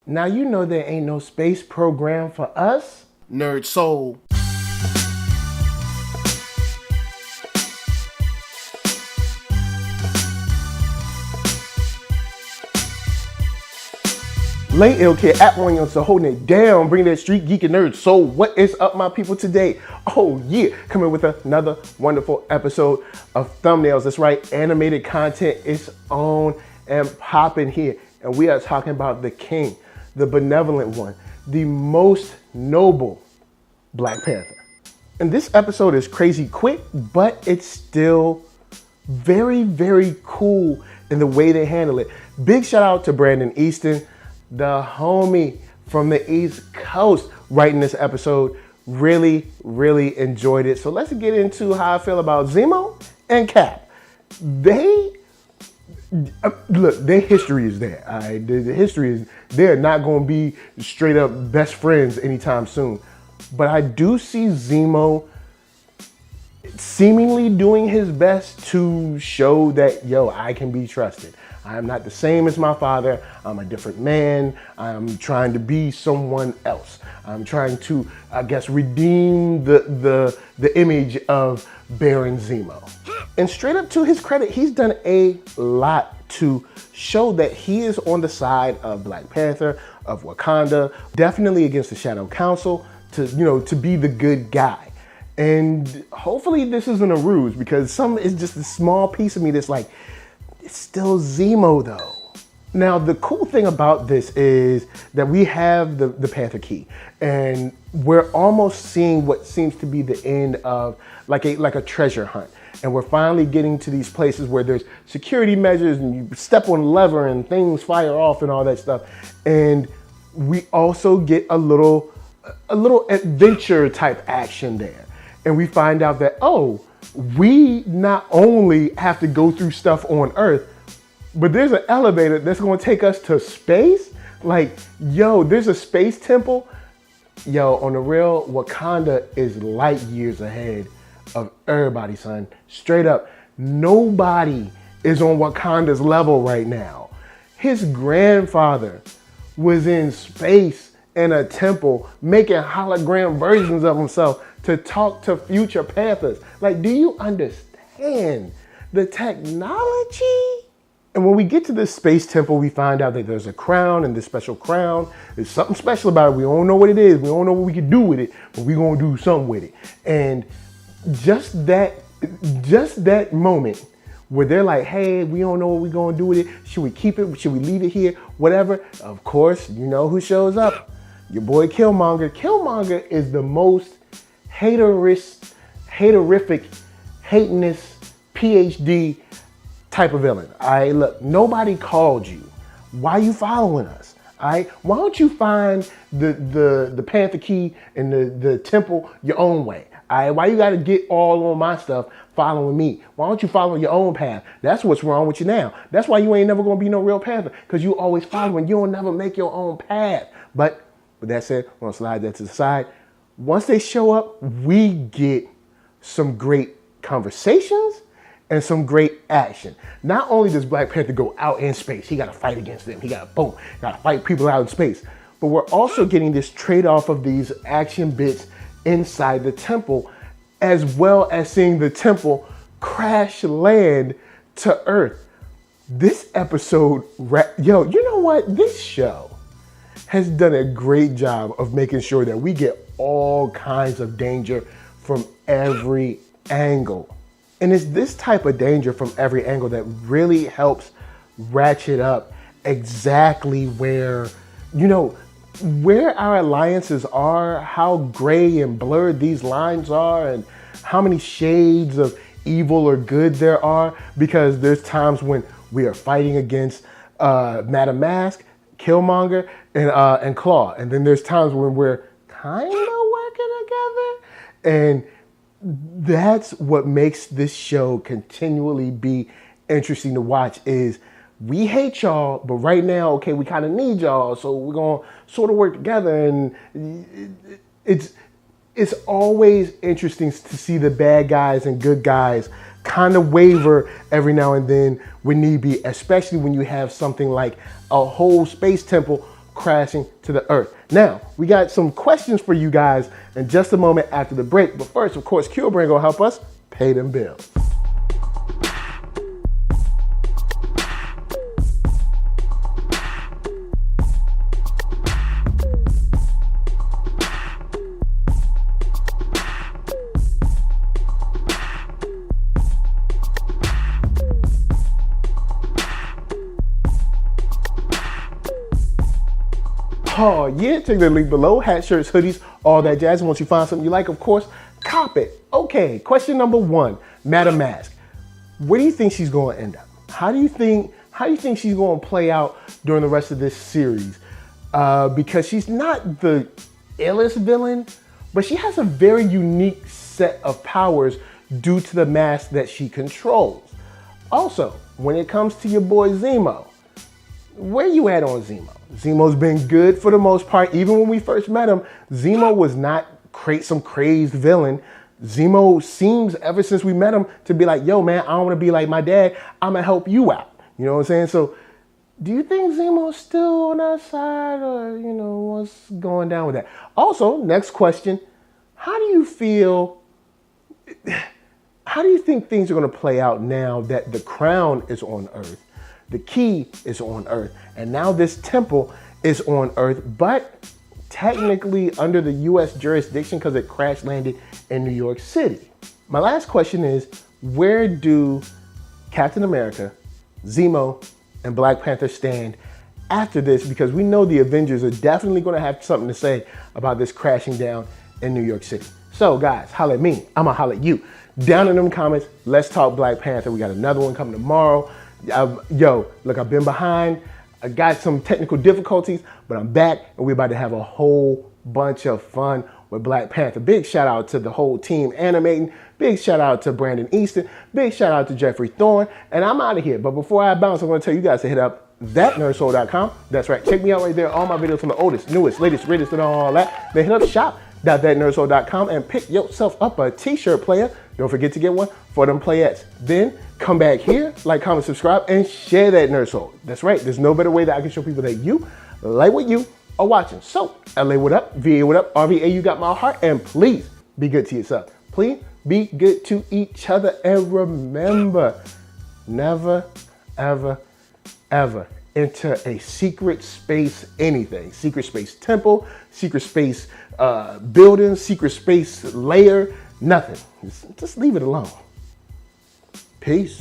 Now you know there ain't no space program for us. NERDSoul. Late Ill Kid at OneYoungsta holding it down, bringing that StreetGeek and NERDSoul. What is up, my people, today? Oh yeah, coming with another wonderful episode of Thumbnails. That's right, animated content is on and popping here. And we are talking about the king, the benevolent one, the most noble Black Panther. And this episode is crazy quick, but it's still very, very cool in the way they handle it. Big shout out to Brandon Easton, the homie from the East Coast, writing this episode. Really, really enjoyed it. So let's get into how I feel about Zemo and Cap. Look, their history is there. All right? The history is they're not going to be straight up best friends anytime soon. But I do see Zemo seemingly doing his best to show that, yo, I can be trusted. I am not the same as my father. I'm a different man. I'm trying to be someone else. I'm trying to, I guess, redeem the image of Baron Zemo. And straight up to his credit, he's done a lot to show that he is on the side of Black Panther, of Wakanda, definitely against the Shadow Council, to be the good guy. And hopefully this isn't a ruse, because it's just a small piece of me that's like, it's still Zemo though. Now, the cool thing about this is that we have the Panther key, and we're almost seeing what seems to be the end of like a treasure hunt. And we're finally getting to these places where there's security measures and you step on a lever and things fire off and all that stuff. And we also get a little adventure type action there. And we find out that, oh, we not only have to go through stuff on Earth, but there's an elevator that's going to take us to space. Like, yo, there's a space temple. Yo, on the real, Wakanda is light years ahead of everybody, son. Straight up, nobody is on Wakanda's level right now. His grandfather was in space in a temple making hologram versions of himself to talk to future Panthers. Like, do you understand the technology? And when we get to this space temple, we find out that there's a crown, and this special crown, there's something special about it. We don't know what it is. We don't know what we can do with it, but we're gonna do something with it. And just that moment where they're like, hey, we don't know what we're gonna do with it. Should we keep it? Should we leave it here? Whatever. Of course, you know who shows up. Your boy Killmonger. Killmonger is the most haterific, hatiness, PhD type of villain. All right, look, nobody called you. Why are you following us? All right, why don't you find the Panther key and the temple your own way? All right, why you got to get all on my stuff following me? Why don't you follow your own path? That's what's wrong with you now. That's why you ain't never gonna be no real Panther, because you always following. You don't never make your own path. But with that said, I'm gonna slide that to the side. Once they show up, we get some great conversations and some great action. Not only does Black Panther go out in space, he gotta fight against them. He gotta fight people out in space. But we're also getting this trade-off of these action bits inside the temple, as well as seeing the temple crash land to Earth. This episode, yo, you know what? This show has done a great job of making sure that we get all kinds of danger from every angle. And it's this type of danger from every angle that really helps ratchet up exactly where our alliances are, how gray and blurred these lines are, and how many shades of evil or good there are. Because there's times when we are fighting against Madam Mask, Killmonger, and Claw. And then there's times when we're kind of working together. And that's what makes this show continually be interesting to watch. Is we hate y'all, but right now, okay, we kind of need y'all, so we're gonna sort of work together. And it's always interesting to see the bad guys and good guys kind of waver every now and then when need be, especially when you have something like a whole space temple crashing to the earth. Now, we got some questions for you guys in just a moment after the break. But first, of course, Q-Brain gonna help us pay them bills. Oh yeah, check the link below. Hats, shirts, hoodies, all that jazz. Once you find something you like, of course, cop it. Okay, question number one, Madam Mask. Where do you think she's going to end up? How do you think she's going to play out during the rest of this series? Because she's not the illest villain, but she has a very unique set of powers due to the mask that she controls. Also, when it comes to your boy Zemo, where you at on Zemo? Zemo's been good for the most part. Even when we first met him, Zemo was not some crazed villain. Zemo seems, ever since we met him, to be like, yo, man, I don't want to be like my dad. I'm going to help you out. You know what I'm saying? So do you think Zemo's still on our side, or, you know, what's going down with that? Also, next question, how do you think things are going to play out now that the crown is on Earth? The key is on Earth, and now this temple is on Earth, but technically under the US jurisdiction because it crash landed in New York City. My last question is, where do Captain America, Zemo, and Black Panther stand after this? Because we know the Avengers are definitely going to have something to say about this crashing down in New York City. So guys, holla at me. I'm gonna holla at you. Down in them comments, let's talk Black Panther. We got another one coming tomorrow. Yo, look, I've been behind. I got some technical difficulties, but I'm back, and we're about to have a whole bunch of fun with Black Panther. Big shout out to the whole team animating. Big shout out to Brandon Easton. Big shout out to Jeffrey Thorne. And I'm out of here. But before I bounce, I'm going to tell you guys to hit up ThatNERDSoul.com. That's right. Check me out right there. All my videos from the oldest, newest, latest, greatest, and all that. Then hit up shop.ThatNERDSoul.com and pick yourself up a t-shirt, player. Don't forget to get one for them playettes. Then come back here, like, comment, subscribe, and share that Nerd Soul. That's right. There's no better way that I can show people that you like what you are watching. So, LA, what up? VA, what up? RVA, you got my heart. And please be good to yourself. Please be good to each other. And remember, never, ever, ever enter a secret space anything. Secret space temple, secret space building, secret space layer, nothing. Just leave it alone. Peace.